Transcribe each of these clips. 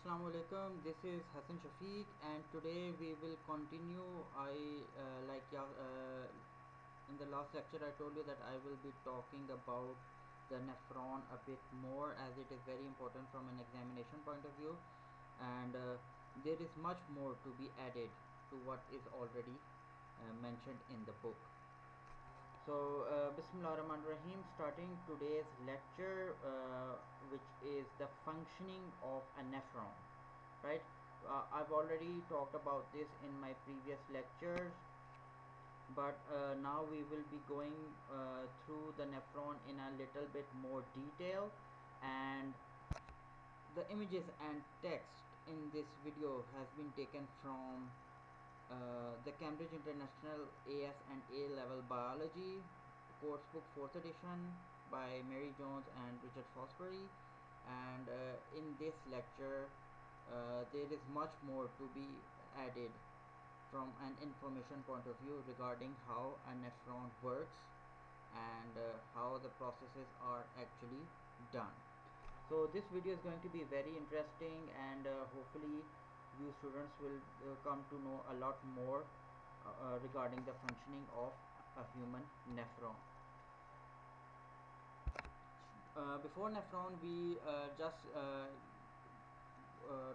Assalamu alaikum. This is Hassan Shafiq, and today we will continue. In the last lecture, I told you that I will be talking about the nephron a bit more, as it is very important from an examination point of view, and there is much more to be added to what is already mentioned in the book. So, Bismillah ar-Rahman Rahim, starting today's lecture, which is the functioning of a nephron, right? I've already talked about this in my previous lectures, but now we will be going through the nephron in a little bit more detail, and the images and text in this video has been taken from the Cambridge International AS and A level biology course book 4th edition by Mary Jones and Richard Fosbury, and in this lecture there is much more to be added from an information point of view regarding how a nephron works and how the processes are actually done. So this video is going to be very interesting, and hopefully you students will come to know a lot more regarding the functioning of a human nephron. Before nephron, we just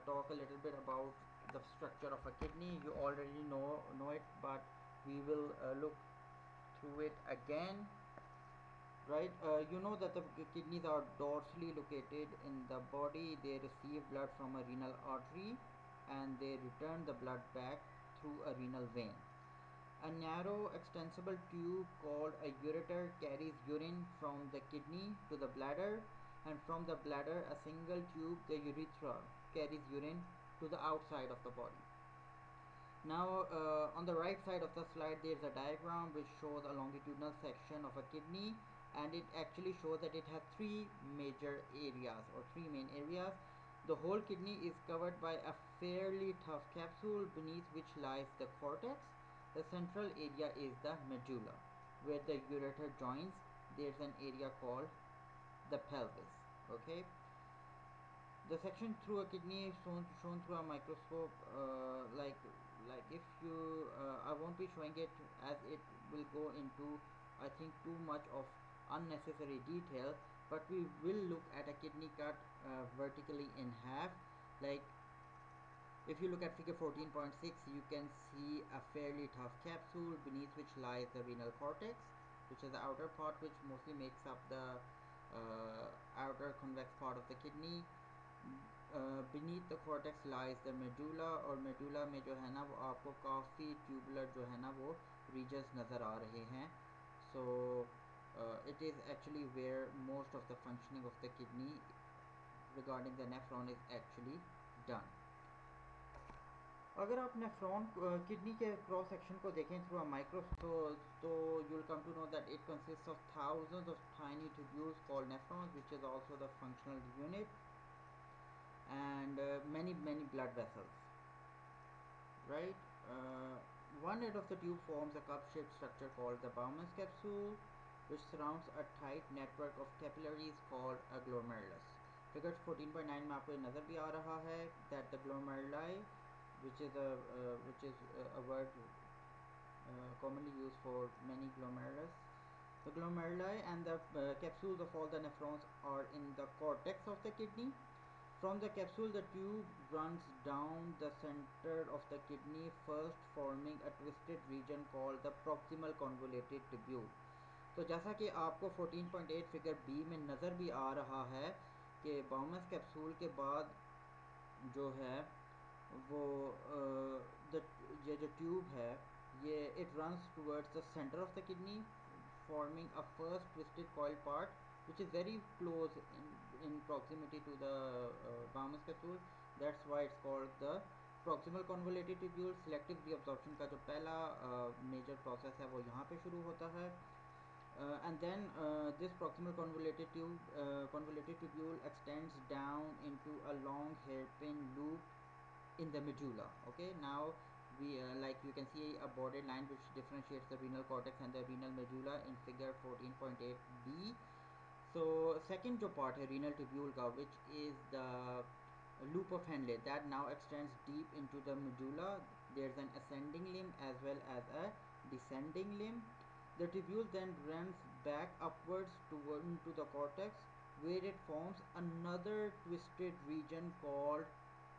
talk a little bit about the structure of a kidney. You already know it, but we will look through it again. Right, you know that the kidneys are dorsally located in the body. They receive blood from a renal artery and they return the blood back through a renal vein. A narrow extensible tube called a ureter carries urine from the kidney to the bladder, and from the bladder a single tube, the urethra, carries urine to the outside of the body. Now on the right side of the slide there is a diagram which shows a longitudinal section of a kidney, and it actually shows that it has three major areas or three main areas. The whole kidney is covered by a fairly tough capsule beneath which lies the cortex. The central area is the medulla, where the ureter joins. There's an area called the pelvis. Okay, the section through a kidney is shown through a microscope. Like if you I won't be showing it as it will go into, I think, too much of unnecessary detail, but we will look at a kidney cut vertically in half. Like if you look at figure 14.6, you can see a fairly tough capsule beneath which lies the renal cortex, which is the outer part which mostly makes up the outer convex part of the kidney. Beneath the cortex lies the medulla, और medulla में जो है ना वो आपको काफ़ी tubular जो है ना वो regions नज़र आ रहे हैं. So it is actually where most of the functioning of the kidney regarding the nephron is actually done. अगर आप नेफ्रॉन किडनी के क्रॉस सेक्शन को देखें थ्रू अ माइक्रोस्कोप, तो you will come to know that it consist of thousands of tiny tubules called nephrons, which is also the functional unit, and many blood vessels, right? One end of the tube forms a cup-shaped structure called the Bowman's capsule, which surrounds a tight network of capillaries called a glomerulus. Figure 14.9 में आपको ये नज़र भी आ रहा है that the glomeruli, which is a word commonly used for many glomerulus. The glomeruli and the capsules of all the nephrons are in the cortex of the kidney. From the capsule, the tube runs down the center of the kidney, first forming a twisted region called the proximal convoluted tubule. तो जैसा कि आपको 14.8 figure B में नज़र भी आ रहा है कि बाउमस कैप्सूल के बाद जो है वो ये जो ट्यूब है ये it runs towards the center of the kidney, forming a first twisted coil part which is very close in proximity to the Bowman's capsule. That's why it's called the proximal convoluted tubule. Selective reabsorption का जो पहला major process है वो यहाँ पे शुरू होता है. And then this proximal convoluted tubule extends down into a long hairpin loop in the medulla. Okay, now we like you can see a bordered line which differentiates the renal cortex and the renal medulla in figure 14.8b. So second जो part है renal tubule का, which is the loop of Henle that now extends deep into the medulla. There's an ascending limb as well as a descending limb. The tubule then runs back upwards into the cortex, where it forms another twisted region called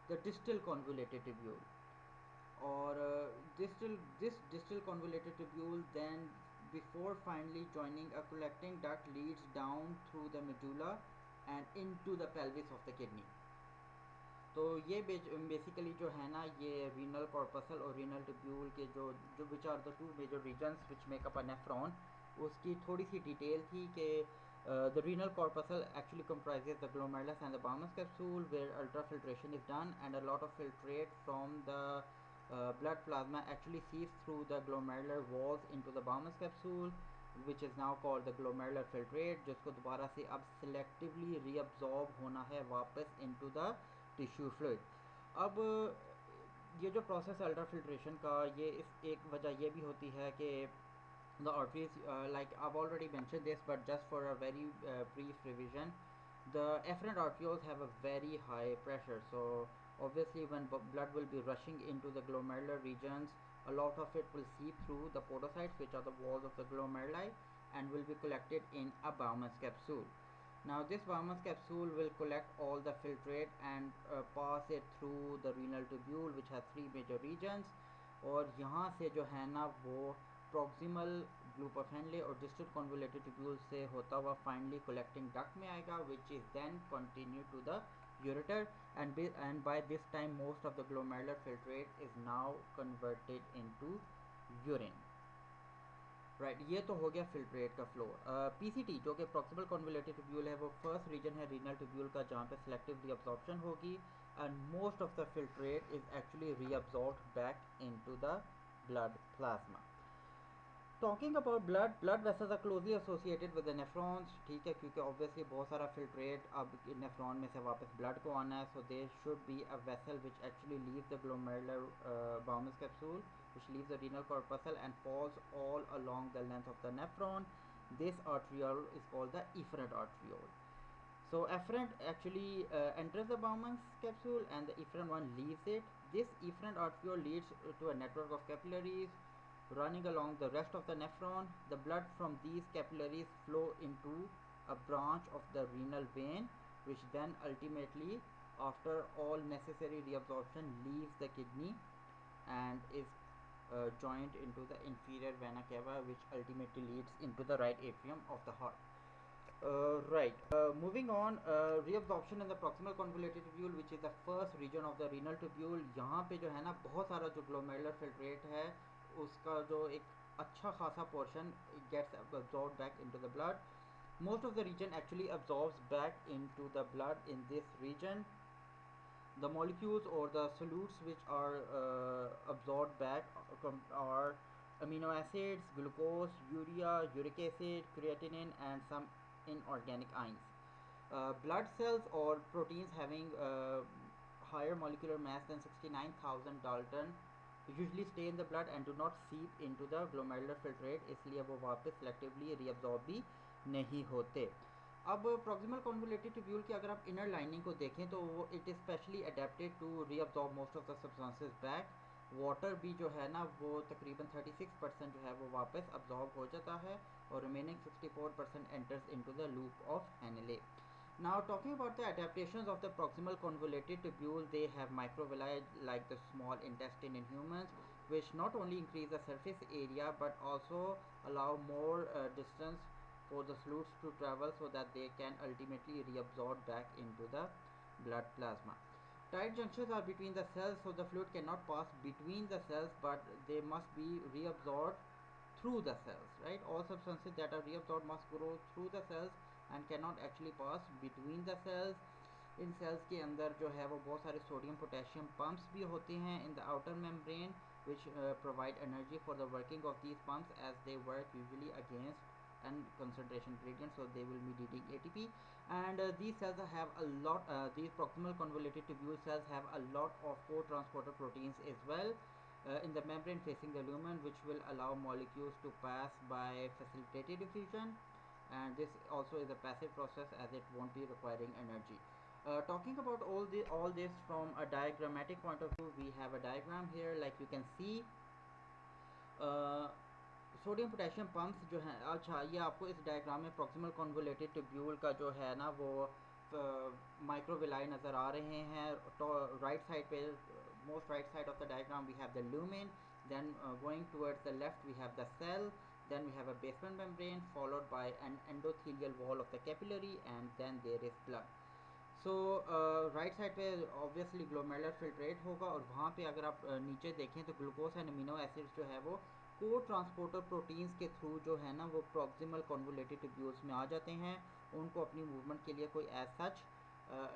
the distal convoluted tubule. Or this distal convoluted tubule then, before finally joining a collecting duct, leads down through the medulla and into the pelvis of the kidney. तो ये basically जो है ना, ये renal corpuscle और renal tubule के जो जो which are the two major regions which make up a nephron, उसकी थोड़ी सी डिटेल थी कि the renal corpuscle actually comprises the glomerulus and the Bowman's capsule, where ultrafiltration is done and a lot of filtrate from the blood plasma actually seeps through the glomerular walls into the Bowman's capsule, which is now called the glomerular filtrate, जिसको दोबारा से अब selectively reabsorb होना है वापस into the tissue fluid. अब ये जो प्रोसेस अल्ट्राफिल्ट्रेशन का, ये इस एक वजह ये भी होती है कि the arteries, like I've already mentioned this, but just for a very brief revision, the efferent arterioles have a very high pressure. So obviously when blood will be rushing into the glomerular regions, a lot of it will seep through the podocytes, which are the walls of the glomeruli, and will be collected in a Bowman's capsule. Now this Bowman's capsule will collect all the filtrate and pass it through the renal tubule, which has three major regions. और यहाँ से जो है ना, वो proximal loop of Henle और distal convoluted tubule से होता हुआ finally collecting duct में आएगा, which is then continue to the ureter, and by this time most of the glomerular filtrate is now converted into urine. Right ये तो हो गया फिल्ट्रेट का फ्लो. पीसीटी जो कि प्रॉक्सिमल कॉन्वोलेटेड ट्यूब्यूल है, वो फर्स्ट रीजन है रीनल ट्यूब्यूल का जहाँ पे सिलेक्टिव रीअब्जॉर्प्शन होगी, and most of the filtrate is actually reabsorbed back into the blood plasma. Talking about blood vessels are closely associated with the nephrons, ठीक है, क्योंकि ऑब्वियसली बहुत सारा फिल्ट्रेट अब नेफ्रॉन में से वापस ब्लड को आना है, so there should be a vessel which actually leave the glomerular Bowman's capsule, which leaves the renal corpuscle and falls all along the length of the nephron. This arteriole is called the efferent arteriole. So efferent actually enters the Bowman's capsule and the efferent one leaves it. This efferent arteriole leads to a network of capillaries running along the rest of the nephron. The blood from these capillaries flow into a branch of the renal vein, which then ultimately, after all necessary reabsorption, leaves the kidney and is joined into the inferior vena cava, which ultimately leads into the right atrium of the heart. Right. Moving on, reabsorption in the proximal convoluted tubule, which is the first region of the renal tubule. यहाँ पे जो है ना, बहुत सारा जो glomerular filtrate है, उसका जो एक अच्छा खासा portion gets absorbed back into the blood. Most of the region actually absorbs back into the blood in this region. The molecules or the solutes which are absorbed back are amino acids, glucose, urea, uric acid, creatinine, and some inorganic ions. Blood cells or proteins having higher molecular mass than 69,000 Dalton usually stay in the blood and do not seep into the glomerular filtrate, इसलिए वो वापस selectively reabsorb भी नहीं होते. अब proximal convoluted tubule की अगर आप इनर लाइनिंग को देखें तो वो it is specially adapted to reabsorb most of the substances back. Water भी जो है ना, वो तकरीबन 36% जो है वो वापस अब्जॉर्ब हो जाता है, और remaining 64% enters into the loop of Henle. Now talking about the adaptations of the proximal convoluted tubule, they have microvilli like the small intestine in humans, which not only increase the surface area but also allow more distance for the fluids to travel, so that they can ultimately reabsorb back into the blood plasma. Tight junctions are between the cells, so the fluid cannot pass between the cells, but they must be reabsorbed through the cells, right? All substances that are reabsorbed must go through the cells and cannot actually pass between the cells. इन cells के अंदर जो है वो बहुत सारे sodium potassium pumps भी होते हैं in the outer membrane, which provide energy for the working of these pumps, as they work usually against and concentration gradient, so they will be needing ATP. And these cells have a lot, these proximal convoluted tubule cells have a lot of co-transporter proteins as well in the membrane facing the lumen, which will allow molecules to pass by facilitated diffusion, and this also is a passive process as it won't be requiring energy. Talking about all this from a diagrammatic point of view, we have a diagram here, like you can see. Sodium potassium pumps जो हैं, अच्छा ये आपको इस diagram में proximal convoluted tubule का जो है ना वो माइक्रोविलाई नज़र आ रहे हैं. तो राइट साइड पे, most right side of the diagram we have the lumen, then going towards the left we have the cell, then we have a basement membrane followed by an endothelial wall of the capillary, and then there is blood. So right side पे obviously glomerular filtrate होगा, और वहाँ पे अगर आप नीचे देखें तो ग्लूकोज एंड अमीनो एसिड्स जो है वो को ट्रांसपोर्टर प्रोटीन्स के थ्रू जो है ना वो प्रॉक्सिमल कॉन्वोलेटेड ट्यूब्यूल्स में आ जाते हैं. उनको अपनी मूवमेंट के लिए कोई एज सच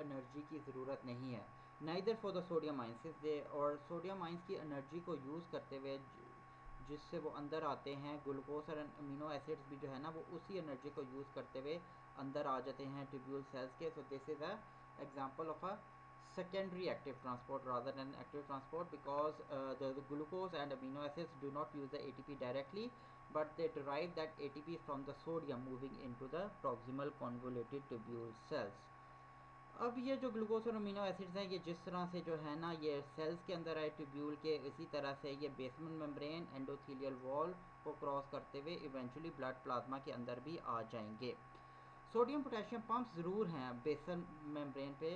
एनर्जी की ज़रूरत नहीं है. Neither for the sodium ions they, और सोडियम आइंस की एनर्जी को यूज़ करते हुए जिससे वो अंदर आते हैं, ग्लूकोज और अमीनो एसिड्स भी जो है ना वो उसी एनर्जी को यूज़ करते हुए अंदर आ जाते हैं ट्यूब्यूल सेल्स के. So this is a example of a secondary active transport rather than active transport, because the glucose and amino acids do not use the ATP directly, but they derive that ATP from the sodium moving into the proximal convoluted tubule cells. अब ये जो glucose और amino acids हैं, ये जिस तरह से जो है ना ये सेल्स के अंदर आए ट्यूब्यूल के, इसी तरह से ये बेसमेंट मेम्ब्रेन, एंडोथीलियल वॉल को क्रॉस करते हुए इवेंचुअली ब्लड प्लाज्मा के अंदर भी आ जाएंगे. सोडियम पोटेशियम पंप ज़रूर हैं बेसल मेम्ब्रेन पे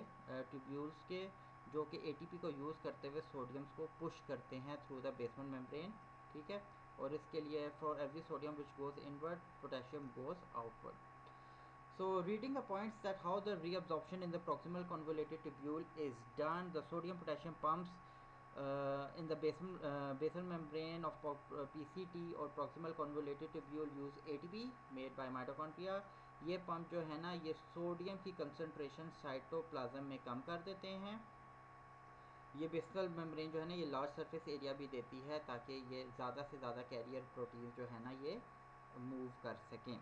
ट्यूब्यूल्स के, जो कि एटीपी को यूज़ करते हुए सोडियम्स को पुश करते हैं थ्रू द बेसमेंट मेम्ब्रेन. ठीक है, और इसके लिए for every sodium which goes inward, potassium goes outward. So reading the points that how the reabsorption in the proximal convoluted tubule is done, the sodium potassium pumps in the basal membrane of PCT or proximal convoluted tubule use ATP made by mitochondria. ये pump जो है ना ये sodium की concentration cytoplasm में कम कर देते हैं. ये बेसल मेम्ब्रेन जो है ना ये लार्ज सरफेस एरिया भी देती है ताकि ये ज़्यादा से ज़्यादा कैरियर प्रोटीन जो है ना ये मूव कर सकें.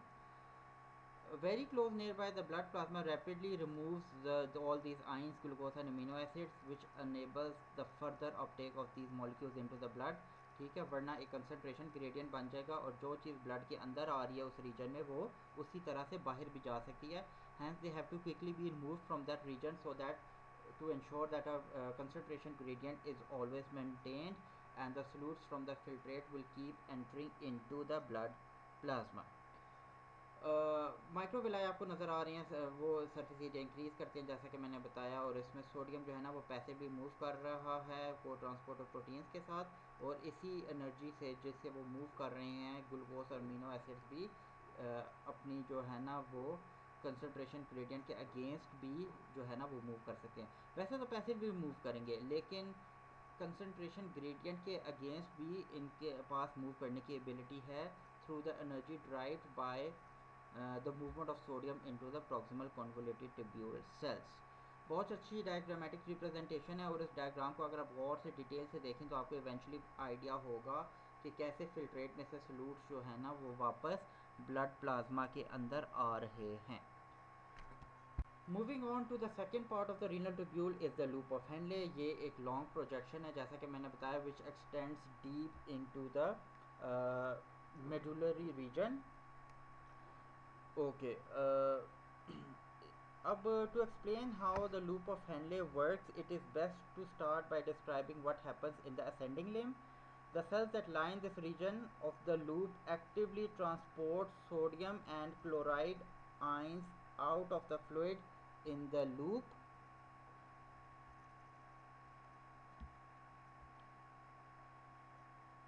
Very close nearby, the blood plasma rapidly removes all these ions, glucose and amino acids, which enables the further uptake of these molecules into the blood. ठीक है, वरना एक कंसनट्रेशन ग्रेडियंट बन जाएगा और जो चीज़ ब्लड के अंदर आ रही है उस रीजन में वो उसी तरह से बाहर भी जा सकती है. Hence they have to quickly be removed from that region so that to ensure that a concentration gradient is always maintained and the solutes from the filtrate will keep entering into the blood plasma. Microvilli आपको नज़र आ रही हैं, वो surface area increase करते हैं जैसा कि मैंने बताया, और इसमें सोडियम जो है ना वो पैसिवली मूव कर रहा है को ट्रांसपोर्टर प्रोटीन्स के साथ, और इसी एनर्जी से जिससे वो मूव कर रहे हैं ग्लूकोज और अमीनो एसिड्स भी अपनी जो है ना वो कंसनट्रेशन ग्रेडियंट के अगेंस्ट भी जो है ना वो मूव कर सकते हैं. वैसे तो पैसिव भी मूव करेंगे, लेकिन कंसनट्रेशन ग्रेडियंट के अगेंस्ट भी इनके पास मूव करने की एबिलिटी है through the energy drived by the movement of sodium into the proximal convoluted tubule cells. बहुत अच्छी डायग्रामेटिक रिप्रेजेंटेशन है, और इस डायग्राम को अगर आप गौर से डिटेल से देखें तो आपको इवेंचुअली आइडिया होगा कि कैसे फिल्ट्रेट में से सॉल्यूट्स जो है ना वो वापस ब्लड प्लाज्मा के अंदर आ रहे हैं. Moving on to the second part of the renal tubule is the loop of Henle. ये एक लॉन्ग प्रोजेक्शन है जैसा कि मैंने बताया, which extends deep into the medullary region. Okay, to explain how the loop of Henle works, it is best to start by describing what happens in the ascending limb. The cells that line this region of the loop actively transport sodium and chloride ions out of the fluid in the loop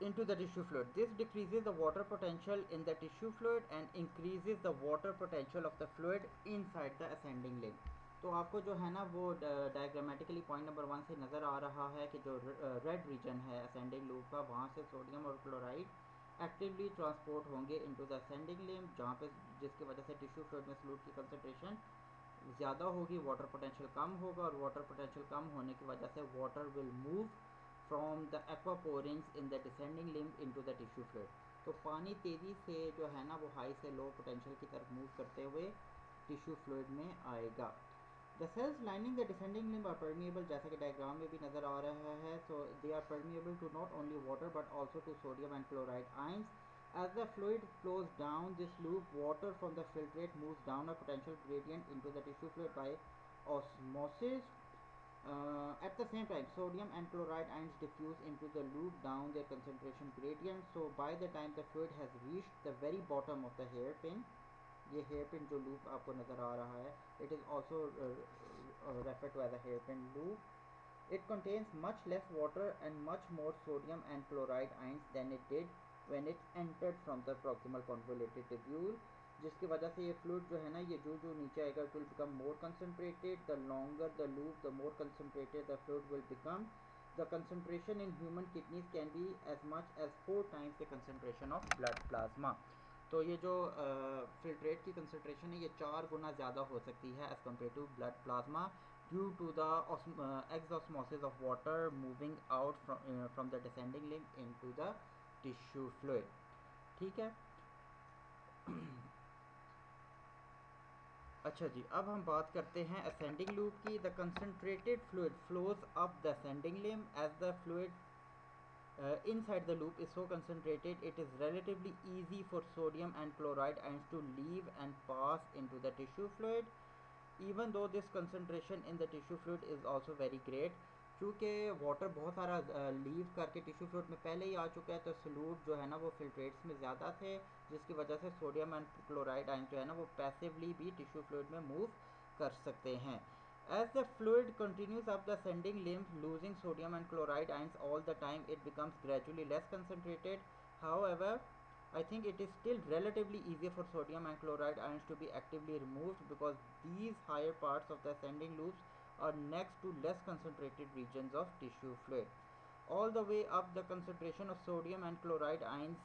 into the tissue fluid. This decreases the water potential in the tissue fluid and increases the water potential of the fluid inside the ascending limb. तो आपको जो है ना वो diagrammatically point number 1 से नज़र आ रहा है कि जो रेड रीजन है असेंडिंग लूप का, वहाँ से सोडियम और क्लोराइड एक्टिवली ट्रांसपोर्ट होंगे इनटू द असेंडिंग लिम्ब, जहाँ पे जिसकी वजह से टिश्यू फ्लूइड में सॉल्यूट की कंसनट्रेशन ज़्यादा होगी, वाटर पोटेंशियल कम होगा, और वाटर पोटेंशियल कम होने की वजह से water will move from the aquaporins in the descending limb into the tissue fluid. तो पानी तेज़ी से जो है ना वो हाई से लो पोटेंशियल की तरफ मूव करते हुए टिश्यू फ्लूइड में आएगा. The cells lining the descending limb are permeable, जैसा कि डायग्राम में भी नज़र आ रहा है. So they are permeable to not only water but also to sodium and chloride ions. As the fluid flows down this loop, water from the filtrate moves down a potential gradient into the tissue fluid by osmosis. At the same time, sodium and chloride ions diffuse into the loop down their concentration gradient. So by the time the fluid has reached the very bottom of the hairpin, ये hairpin जो loop आपको नज़र आ रहा है, it is also referred to as a hairpin loop. It contains much less water and much more sodium and chloride ions than it did when it entered from the proximal convoluted tubule, जिसकी वजह से ये fluid जो है ना, ये जो नीचे आएगा, it will become more concentrated. The longer the loop, the more concentrated the fluid will become. The concentration in human kidneys can be as much as 4 times the concentration of blood plasma. तो ये जो filtrate की concentration है, ये 4 गुना ज़्यादा हो सकती है as compare to blood plasma, due to the exosmosis of water moving out from the descending limb into the tissue fluid. ठीक है. अच्छा जी, अब हम बात करते हैं ascending loop की. The concentrated fluid flows up the ascending limb. As the fluid inside the loop is so concentrated, it is relatively easy for sodium and chloride ions to leave and pass into the tissue fluid. Even though this concentration in the tissue fluid is also very great, चूँकि water बहुत सारा leave करके tissue fluid में पहले ही आ चुका है, तो salute जो है ना वो फिल्ट्रेट्स में ज़्यादा थे, जिसकी वजह से सोडियम एंड क्लोराइड आयन जो है ना वो पैसिवली भी टिश्यू फ्लूइड में मूव कर सकते हैं. As the fluid continues up the ascending limb, losing sodium and chloride ions all the time, it becomes gradually less concentrated. However, I think it is still relatively easier for sodium and chloride ions to be actively removed because these higher parts of the ascending loops are next to less concentrated regions of tissue fluid. All the way up, the concentration of sodium and chloride ions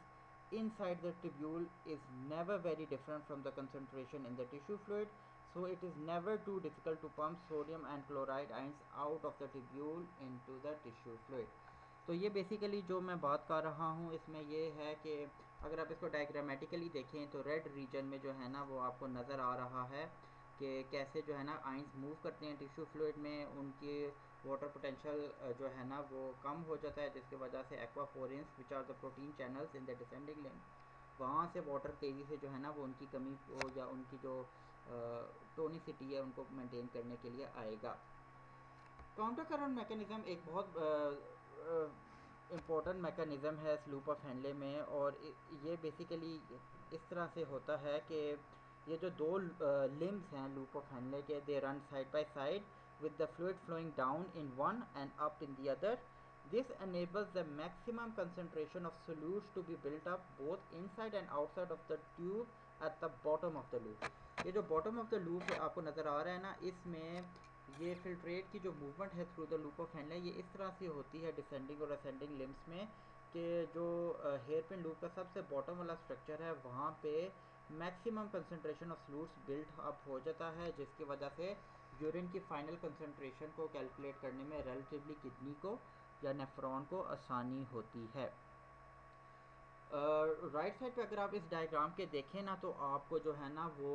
inside the tubule is never very different from the concentration in the tissue fluid, so it is never too difficult to pump sodium and chloride ions out of the tubule into the tissue fluid. तो ये basically जो मैं बात कर रहा हूँ इसमें ये है कि अगर आप इसको डायग्रामेटिकली देखें तो रेड रीजन में जो है ना वो आपको नज़र आ रहा है कि कैसे जो है ना आइंस मूव करते हैं टिश्यू फ्लूइड में, उनकी वाटर पोटेंशियल जो है ना वो कम हो जाता है, जिसकी वजह से aquaporins which are the protein channels in the descending limb, वहाँ से वाटर तेज़ी से जो है ना वो उनकी कमी को या उनकी जो टोनिसिटी है उनको मेंटेन करने के लिए आएगा. काउंटर करंट मैकेनिज़्म एक बहुत इम्पोर्टेंट मैकेनिज़्म है लूप ऑफ हेनले में, और ये बेसिकली इस तरह से होता है कि ये जो दो लिम्स हैं लूप ऑफ हेनले के, they run side by side with the fluid flowing down in one and up in the other. This enables the maximum concentration of solutes to be built up both inside and outside of the tube at the bottom of the loop. ये जो bottom of the loop आपको नज़र आ रहा है ना, इसमें ये फिल्ट्रेट की जो मूवमेंट है through the loop of Henle, ये इस तरह से होती है डिसेंडिंग और असेंडिंग लिम्स में कि जो हेयर पिन लूप का सबसे बॉटम वाला स्ट्रक्चर है वहाँ पे maximum concentration of solutes built up हो जाता है, जिसकी वजह से यूरिन की फाइनल कंसनट्रेशन को कैलकुलेट करने में रिलेटिवली किडनी को या नेफ्रॉन को आसानी होती है. राइट साइड पे अगर आप इस डायग्राम के देखें ना तो आपको जो है ना वो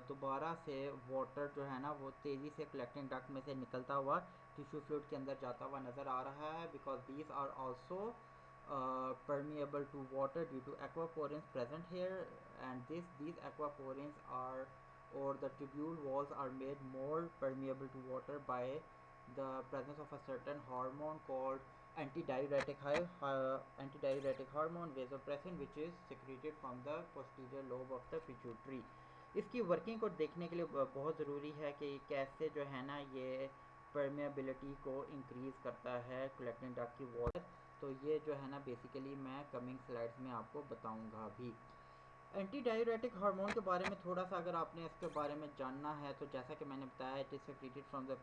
दोबारा से वाटर जो है ना वो तेज़ी से कलेक्टिंग डक्ट में से निकलता हुआ टिश्यू फ्लूइड के अंदर जाता हुआ नज़र आ रहा है, because these are also permeable to water due to aquaporins present here, and these aquaporins are, or the tubule walls are made more permeable to water by the presence of a certain hormone called antidiuretic hormone vasopressin, which is secreted from the posterior lobe of the pituitary. इसकी working को देखने के लिए बहुत ज़रूरी है कि कैसे जो है ना ये परमेबिलिटी को इंक्रीज़ करता है कलेक्टिंग डक्ट की वॉल. तो ये जो है ना बेसिकली मैं कमिंग स्लाइड्स में आपको बताऊंगा भी. एंटी डायूरेटिक हार्मोन के बारे में थोड़ा सा अगर आपने इसके बारे में जानना है तो जैसा कि मैंने बताया, it is secreted from the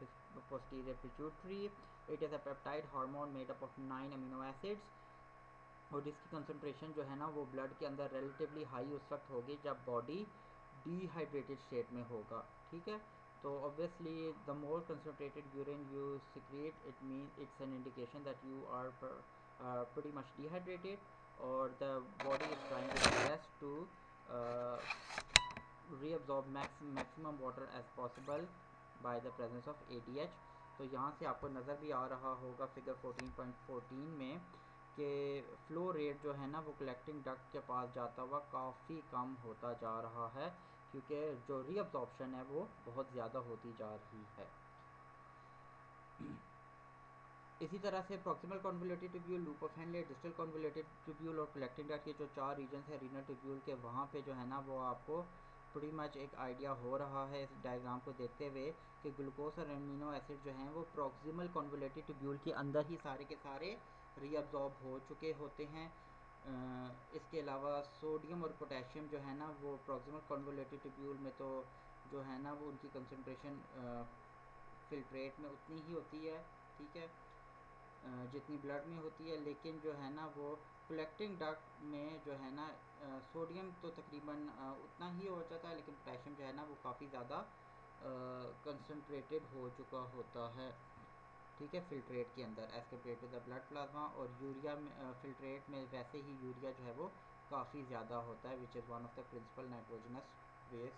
posterior pituitary. It is a peptide hormone made up of 9 amino acids, और इसकी कंसनट्रेशन जो है ना वो ब्लड के अंदर रिलेटिवली हाई उस वक्त होगी जब बॉडी डिहाइड्रेटेड स्टेट में होगा. ठीक है, तो obviously the more concentrated urine you secrete, it means it's an indication that you are pretty much dehydrated, or the body is trying its best to reabsorb maximum water as possible by the presence of ADH. तो यहाँ से आपको नज़र भी आ रहा होगा figure 14.14 में कि फ्लो रेट जो है ना वो कलेक्टिंग डक्ट के पास जाता हुआ काफ़ी कम होता जा रहा है, क्योंकि जो रीअब्जॉर्प्शन है वो बहुत ज़्यादा होती जा रही है। इसी तरह से proximal convoluted tubule, loop of Henley, distal convoluted tubule और कलेक्टिंग डक्ट के जो 4 रीजन्स हैं रीनल ट्यूब्यूल के, वहाँ पे जो है ना वो आपको pretty मच एक आइडिया हो रहा है इस डायग्राम को देखते हुए कि ग्लूकोज और एमिनो एसिड जो हैं वो प्रॉक्सिमल कॉन्वोल्यूटेड ट्यूब्यूल के अंदर ही सारे के सारे रीअब्जॉर्ब हो चुके होते हैं। इसके अलावा सोडियम और पोटेशियम जो है ना वो प्रॉक्सिमल कॉन्वोल्यूटेड ट्यूब्यूल में तो जो है ना वो उनकी कंसनट्रेशन फिल्ट्रेट में उतनी ही होती है, ठीक है, जितनी ब्लड में होती है, लेकिन जो है ना वो कलेक्टिंग डक्ट में जो है ना सोडियम तो तकरीबन उतना ही हो जाता है, लेकिन पोटेशियम जो है ना वो काफ़ी ज़्यादा कंसनट्रेटेड हो चुका होता है, ठीक है, फिल्ट्रेट के अंदर as compare to the blood plasma. और यूरिया में फिल्ट्रेट में वैसे ही यूरिया जो है वो काफ़ी ज़्यादा होता है, which is one of the principal nitrogenous base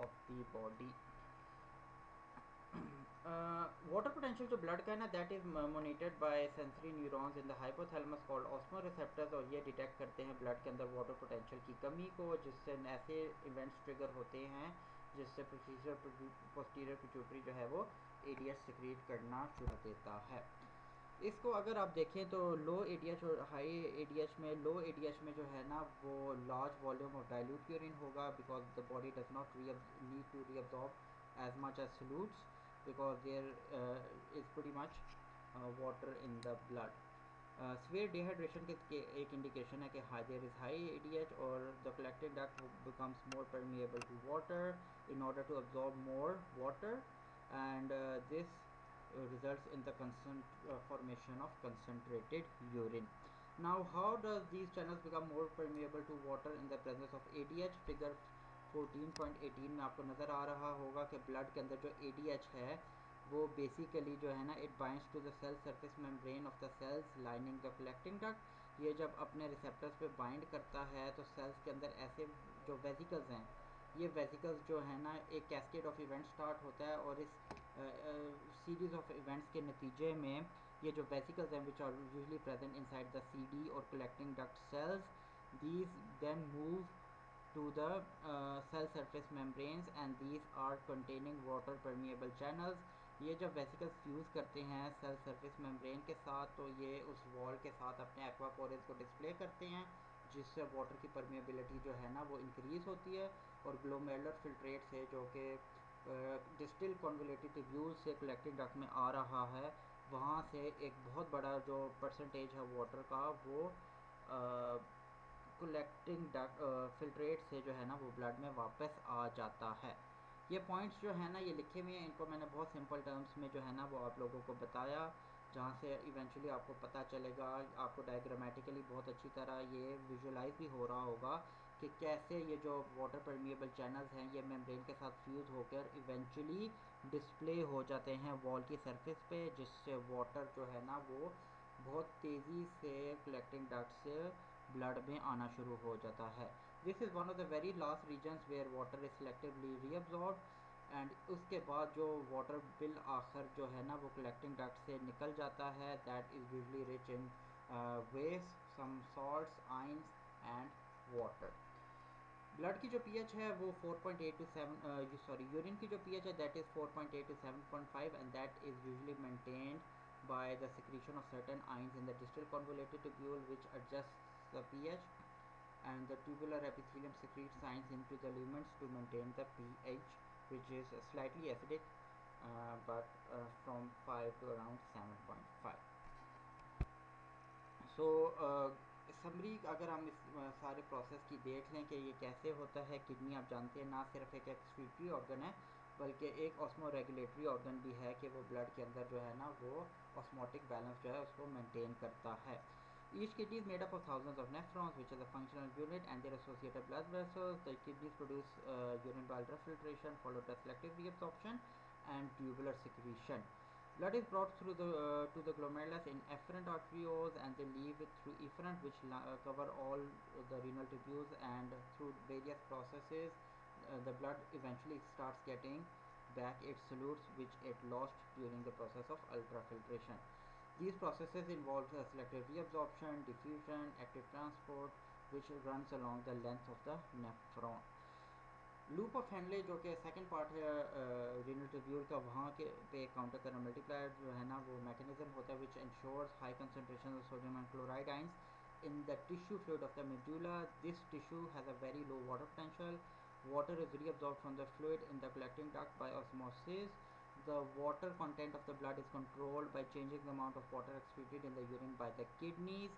of the body. Water potential जो ब्लड का है ना that is monitored by sensory neurons in the hypothalamus called osmoreceptors, और ये डिटेक्ट करते हैं ब्लड के अंदर वाटर पोटेंशियल की कमी को, जिससे ऐसे इवेंट्स ट्रिगर होते हैं जिससे पोस्टीरियर पिट्यूटरी जो है वो एडीएच सिक्रीट करना शुरू देता है। इसको अगर आप देखें तो लो एडीएच और हाई एडीएच में, लो एडीएच में जो है ना वो large volume of dilute urine होगा, because the body does not need to reabsorb as much as solutes, because there is pretty much water in the blood. Severe dehydration के एक indication है कि there is high ADH और the collecting duct becomes more permeable to water in order to absorb more water, and this results in the formation of concentrated urine. Now how does these channels become more permeable to water in the presence of ADH? Figure 14.18 में आपको नज़र आ रहा होगा कि blood के अंदर जो ADH है वो बेसिकली जो है ना it binds to the cell surface membrane of the cells lining the collecting duct. ये जब अपने रिसेप्टर्स पे बाइंड करता है तो सेल्स के अंदर ऐसे जो वेसिकल्स हैं, ये वेसिकल्स जो है ना एक कैस्केड ऑफ इवेंट्स स्टार्ट होता है, और इस सीरीज ऑफ इवेंट्स के नतीजे में ये जो वेसिकल्स हैं which are usually present inside the CD और collecting duct cells, these then move to the cell surface membranes and these are containing water permeable channels। ये जब वेसिकल्स फ्यूज़ करते हैं सेल सरफेस मेम्ब्रेन के साथ तो ये उस वॉल के साथ अपने एक्वापोरेज को डिस्प्ले करते हैं, जिससे वाटर की परमेबिलिटी जो है ना वो इंक्रीज़ होती है, और ग्लोमेरुलर फिल्ट्रेट से जो कि डिस्टिल कॉन्वोल्यूटेड ट्यूब्यूल से कलेक्टिंग डक्ट में आ रहा है, वहाँ से एक बहुत बड़ा जो परसेंटेज है वाटर का वो कलेक्टिंग डक्ट फिल्ट्रेट से जो है ना वो ब्लड में वापस आ जाता है। ये पॉइंट्स जो है ना ये लिखे हुए हैं, इनको मैंने बहुत सिंपल टर्म्स में जो है ना वो आप लोगों को बताया, जहाँ से इवेंचुअली आपको पता चलेगा, आपको डायग्रामेटिकली बहुत अच्छी तरह ये विजुअलाइज भी हो रहा होगा कि कैसे ये जो वाटर परमिएबल चैनल्स हैं ये मेम्ब्रेन के साथ फ्यूज़ होकर इवेंचुअली डिस्प्ले हो जाते हैं वॉल की सरफेस पे, जिससे वाटर जो है ना वो बहुत तेज़ी से कलेक्टिंग डक्ट से ब्लड में आना शुरू हो जाता है। This is one of the very last regions where water is selectively reabsorb, and उसके बाद जो वाटर बिल आखिर जो है ना वो कलेक्टिंग डक्ट से निकल जाता है, that is usually rich in waste, some salts, ions and water. Blood की जो पीएच है वो 4.8 टू 7 सॉरी यूरिन की जो पीएच है that is 4.8 to 7.5 and that is usually maintained by the secretion of certain ions in the distal convoluted tubule which adjusts the pH, and the tubular epithelium secretes ions into the lumens to maintain the pH, which is slightly acidic but from 5 to around 7.5. So summary अगर हम इस सारे process की देख लें कि ये कैसे होता है, किडनी आप जानते हैं ना सिर्फ एक एक्सक्रीटरी ऑर्गन है बल्कि एक ऑस्मो रेगुलेटरी ऑर्गन भी है कि वो ब्लड के अंदर जो है ना वो ऑस्मोटिक बैलेंस जो है उसको मेंटेन करता है। Each kidney is made up of thousands of nephrons, which is a functional unit, and their associated blood vessels. The kidneys produce urine by ultrafiltration, followed by selective reabsorption and tubular secretion. Blood is brought through to the glomerulus in efferent arterioles, and they leave it through efferent, which cover all the renal tubules, and through various processes, the blood eventually starts getting back its solutes which it lost during the process of ultrafiltration. These processes involve selective reabsorption, diffusion, active transport, which runs along the length of the nephron. Loop of Henle जो कि second part है renal tubule का, वहाँ के पे counter करना multiplier जो है ना वो मैकेनिज्म होता है which ensures high concentration of sodium and chloride ions in the tissue fluid of the medulla. This tissue has a very low water potential. Water is reabsorbed from the fluid in the collecting duct by osmosis. The water content of the blood is controlled by changing the amount of water excreted in the urine by the kidneys.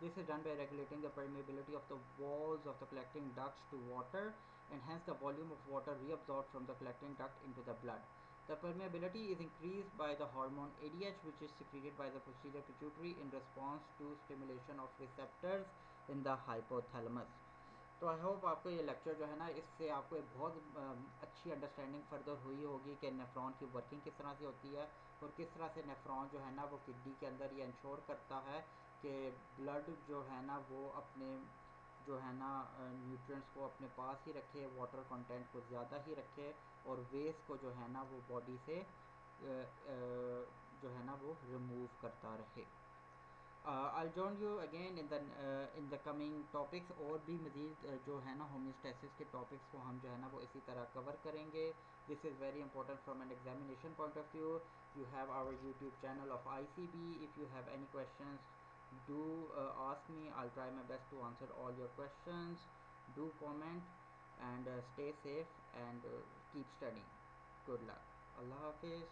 This is done by regulating the permeability of the walls of the collecting ducts to water, and hence the volume of water reabsorbed from the collecting duct into the blood. The permeability is increased by the hormone ADH, which is secreted by the posterior pituitary in response to stimulation of receptors in the hypothalamus. तो I hope आपको ये lecture जो है ना इससे आपको एक बहुत अच्छी अंडरस्टैंडिंग फर्दर हुई होगी कि नेफ्रॉन की वर्किंग किस तरह से होती है और किस तरह से नेफ्रॉन जो है ना वो किडनी के अंदर ये इंश्योर करता है कि ब्लड जो है ना वो अपने जो है ना न्यूट्रिएंट्स को अपने पास ही रखे, वाटर कंटेंट को ज़्यादा ही रखे और वेस्ट को जो है ना वो बॉडी से जो है ना वो रिमूव करता रहे. I'll join you again in the coming topics. और भी मज़ीद जो है ना होम्योस्टेसिस के टॉपिक्स को हम जो है ना वो इसी तरह कवर करेंगे. This is very important from an examination point of view. You have our YouTube channel of ICB. If you have any questions, do ask me. I'll try my best to answer all your questions. Do comment and stay safe and keep studying. Good luck. Allah Hafiz.